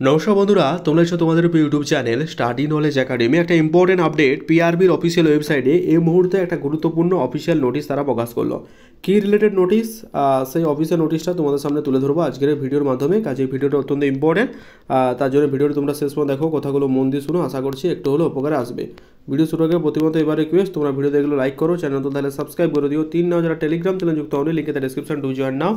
নমস্কার বন্ধুরা, তোমরা এসো তোমাদের YouTube channel study knowledge academy. একটা ইম্পর্টেন্ট আপডেট, পিআরবির অফিসিয়াল ওয়েবসাইটে এই মুহূর্তে একটা গুরুত্বপূর্ণ অফিসিয়াল নোটিশ তারা প্রকাশ করলো। কি রিলেটেড নোটিশ, সেই অফিসিয়াল নোটিশটা তোমাদের সামনে তুলে ধরবো আজকের ভিডিওর মাধ্যমে। কাজে ভিডিওটা অত্যন্ত ইম্পর্টেন্ট, তার জন্য ভিডিওটি তোমরা শেষ পর্যন্ত দেখো, কথাগুলো মন দিয়ে শুনো, আশা করছি একটু হলেও উপকারে আসবে। ভিডিও শুরু আগে প্রতিমত এবার রিকোয়েস্ট, তোমরা ভিডিও দেখলে লাইক করো, চ্যানেল তো তাহলে সাবস্ক্রাইব করে দিও। নাও যারা টেলিগ্রাম চ্যানেল যুক্ত হন, লিঙ্কে তার ডিসক্রিপশন টু জয়েন নাও,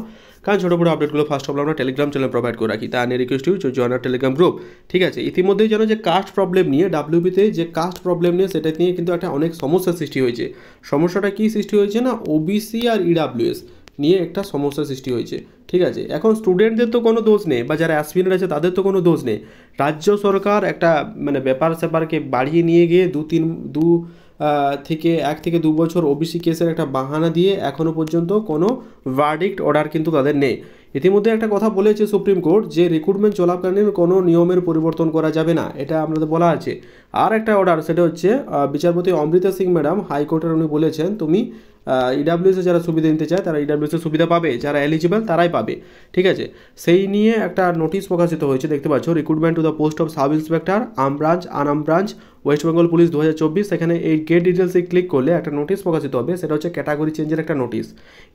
কারণ ছোটো বড়ো আপডেটগুলো ফার্স্ট অফ আমরা টেলিগ্রাম চ্যানেল প্রোভাইড করে রাখি। তা নিয়ে request you join our Telegram group. ঠিক আছে, ইতিমধ্যেই জানো যে কাস্ট প্রবলেম নিয়ে ডাব্লিউবিতে যে কাস্ট প্রবলেম নিয়ে সেটা নিয়ে কিন্তু একটা অনেক সমস্যার সৃষ্টি হয়েছে। সমস্যাটা কী সৃষ্টি হয়েছে না, ওবিসি আর ইডাব্লিউএস নিয়ে একটা সমস্যার সৃষ্টি হয়েছে। ঠিক আছে, এখন স্টুডেন্টদের তো কোনো দোষ নেই, বা যারা অ্যাসপিরেন্ট আছে তাদের তো কোনো দোষ নেই। রাজ্য সরকার একটা ব্যাপার স্যাপারকে বাড়িয়ে নিয়ে গিয়ে এক থেকে দু বছর ওবিসি কেসের একটা বাহানা দিয়ে এখনও পর্যন্ত কোনো ভার্ডিক্ট অর্ডার কিন্তু তাদের নেই। ইতিমধ্যে একটা কথা বলেছে সুপ্রিম কোর্ট যে রিক্রুটমেন্ট চলাকালীন কোনো নিয়মের পরিবর্তন করা যাবে না, এটা আমাদের বলা আছে। আর একটা অর্ডার, সেটা হচ্ছে বিচারপতি অমৃতা সিং ম্যাডাম হাইকোর্টের উনি বলেছেন তুমি ইডাব্লিউএসে যারা সুবিধা নিতে চায় তারা ইডাব্লিউএসের সুবিধা পাবে, যারা এলিজিবল তারাই পাবে। ঠিক আছে, সেই নিয়ে একটা নোটিশ প্রকাশিত হয়েছে, দেখতে পাচ্ছ, recruitment to the post of sub inspector arm branch Anam branch West Bengal police 2024। সেখানে এই গেট ডিটেলসে ক্লিক করলে একটা নোটিশ প্রকাশিত হবে, সেটা হচ্ছে ক্যাটাগরি চেঞ্জের একটা নোটিশ।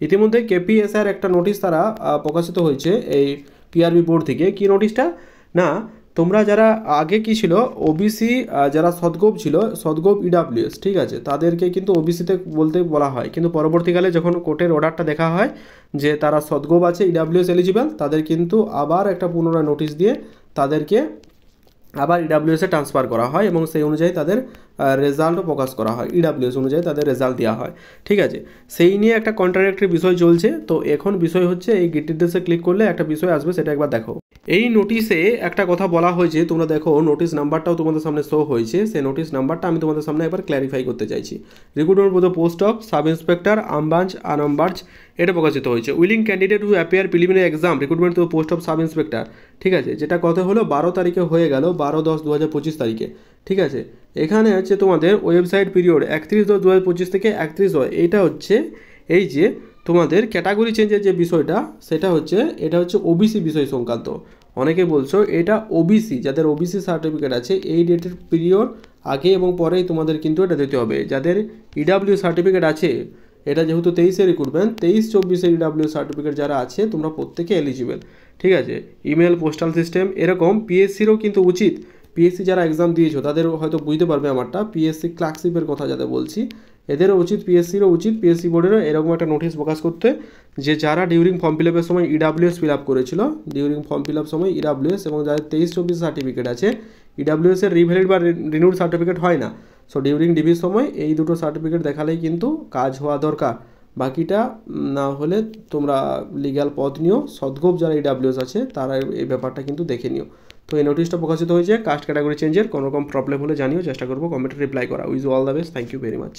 ইতিমধ্যে কেপিএসআর একটা নোটিশ তারা প্রকাশিত হয়েছে এই পিআরবি বোর্ড থেকে। কি নোটিশটা না, তোমরা যারা আগে কি ছিল ওবিসি, যারা সদগোপ ছিল, সদগোপ ইডাব্লিউএস, ঠিক আছে, তাদেরকে কিন্তু ওবিসিতে বলতে বলা হয়, কিন্তু পরবর্তীকালে যখন কোর্টের অর্ডারটা দেখা হয় যে তারা সদগোপ আছে, ইডাব্লিউএস এলিজিবল, তাদের কিন্তু আবার একটা পুনরায় নোটিশ দিয়ে তাদেরকে আবার ইডাব্লিউএসে ট্রান্সফার করা হয় এবং সেই অনুযায়ী তাদের রেজাল্টও প্রকাশ করা হয়, ইডাব্লিউএস অনুযায়ী তাদের রেজাল্ট দেওয়া হয়। ঠিক আছে, সেই নিয়ে একটা কন্ট্রাডিক্টরি বিষয় চলছে। তো এখন বিষয় হচ্ছে এই গেট ডিটেলসে ক্লিক করলে একটা বিষয় আসবে, সেটা একবার দেখো। এই নোটিশে একটা কথা বলা হয়েছে, তোমরা দেখো নোটিশ নাম্বারটাও তোমাদের সামনে শো হয়েছে, সেই নোটিশ নাম্বারটা আমি তোমাদের সামনে এবার ক্ল্যারিফাই করতে চাইছি। Recruitment for the post of sub inspector আমবাঞ্চ আনামবার্চ, এটা প্রকাশিত হয়েছে। Willing candidate who appear preliminary exam recruitment to post of sub inspector. ঠিক আছে, যেটা কথা হলো 12 তারিখে হয়ে গেল, 12/10/2025 তারিখে। ঠিক আছে, এখানে হচ্ছে তোমাদের ওয়েবসাইট পিরিয়ড 31/10/2025 থেকে 31 এইটা হচ্ছে এই যে তোমাদের ক্যাটাগরি চেঞ্জের যে বিষয়টা, সেটা হচ্ছে এটা হচ্ছে ওবিসি বিষয় সংক্রান্ত। অনেকে বলছো এটা ওবিসি, যাদের ওবিসি সার্টিফিকেট আছে এই ডেটের পিরিয়ড আগে এবং পরেই তোমাদের কিন্তু এটা দিতে হবে। যাদের ইডাব্লিউ সার্টিফিকেট আছে, এটা যেহেতু 23-এ রিক্রুটমেন্ট, 23-24-এর ইডাব্লিউ সার্টিফিকেট যারা আছে তোমরা প্রত্যেকে এলিজিবল। ঠিক আছে, ইমেল পোস্টাল সিস্টেম এরকম পিএসসিরও কিন্তু উচিত, পিএসসি যারা এক্সাম দিয়েছো তাদের হয়তো বুঝতে পারবে আমারটা, পিএসসি ক্লার্কশিপের কথা যাদের বলছি, এদেরও উচিত, পিএসসিরও উচিত, পিএসসি বোর্ডেরও এরকম একটা নোটিশ প্রকাশ করতে যে যারা ডিউরিং ফর্ম ফিল আপের সময় ইডাব্লিউএস ফিল আপ করেছিল, ডিউরিং ফর্ম ফিল আপ সময় ইডাব্লিউএস, এবং যাদের 23-24 সার্টিফিকেট আছে, ইডাব্লিউএসের রিভ্যালিড বা রিনিউড সার্টিফিকেট হয় না, সো ডিউরিং ডিভির সময় এই দুটো সার্টিফিকেট দেখালেই কিন্তু কাজ হওয়া দরকার। বাকিটা না হলে তোমরা লিগ্যাল পথ নিও, সদগোপ যারা ইডাব্লিউএস আছে তারা এই ব্যাপারটা কিন্তু দেখে নিও। তো এই নোটিশটা প্রকাশিত হয়েছে কাস্ট ক্যাটাগরি চেঞ্জের। কোনো রকম প্রবলেম হলে জানিও, চেষ্টা করবো কমেন্টে রিপ্লাই করা। With all the best, thank you very much.